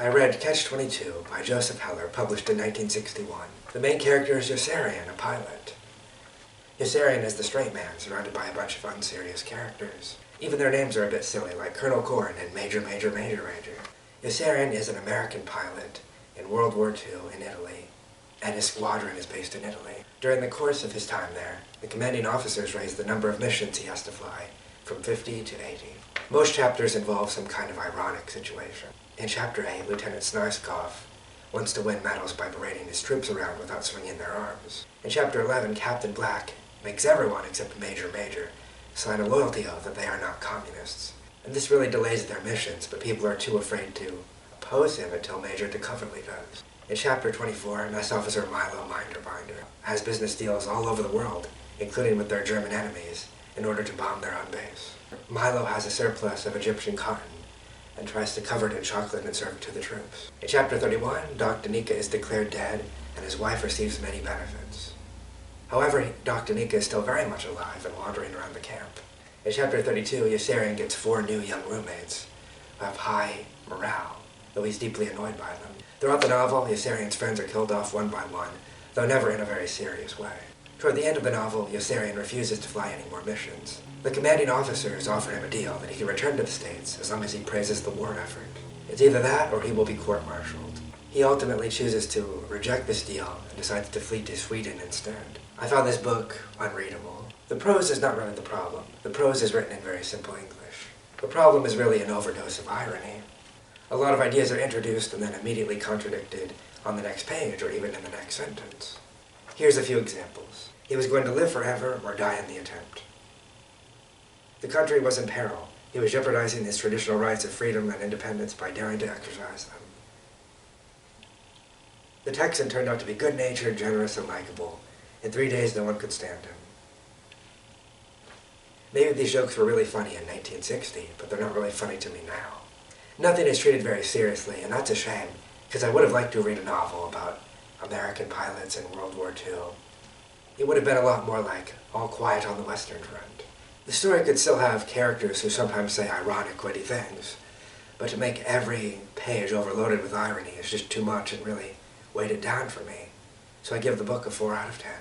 I read Catch-22 by Joseph Heller, published in 1961. The main character is Yossarian, a pilot. Yossarian is the straight man, surrounded by a bunch of unserious characters. Even their names are a bit silly, like Colonel Corn and Major. Yossarian is an American pilot in World War II in Italy, and his squadron is based in Italy. During the course of his time there, the commanding officers raise the number of missions he has to fly from 50 to 80. Most chapters involve some kind of ironic situation. In Chapter 8, Lieutenant Snarsky wants to win medals by parading his troops around without swinging their arms. In Chapter 11, Captain Black makes everyone except Major sign a loyalty oath that they are not communists. And this really delays their missions, but people are too afraid to oppose him until Major DeCoverley does. In Chapter 24, Mess Officer Milo Minderbinder has business deals all over the world, including with their German enemies, in order to bomb their own base. Milo has a surplus of Egyptian cotton and tries to cover it in chocolate and serve it to the troops. In Chapter 31, Doc Danica is declared dead and his wife receives many benefits. However, Doc Danica is still very much alive and wandering around the camp. In Chapter 32, Yossarian gets 4 new young roommates who have high morale, though he's deeply annoyed by them. Throughout the novel, Yossarian's friends are killed off one by one, though never in a very serious way. Toward the end of the novel, Yossarian refuses to fly any more missions. The commanding officers offer him a deal that he can return to the States as long as he praises the war effort. It's either that or he will be court-martialed. He ultimately chooses to reject this deal and decides to flee to Sweden instead. I found this book unreadable. The prose is not really the problem. The prose is written in very simple English. The problem is really an overdose of irony. A lot of ideas are introduced and then immediately contradicted on the next page or even in the next sentence. Here's a few examples. He was going to live forever or die in the attempt. The country was in peril. He was jeopardizing his traditional rights of freedom and independence by daring to exercise them. The Texan turned out to be good-natured, generous, and likable. In 3 days, no one could stand him. Maybe these jokes were really funny in 1960, but they're not really funny to me now. Nothing is treated very seriously, and that's a shame, because I would have liked to read a novel about American pilots in World War II. It would have been a lot more like All Quiet on the Western Front. The story could still have characters who sometimes say ironic, witty things, but to make every page overloaded with irony is just too much and really weighed it down for me. So I give the book a 4 out of 10.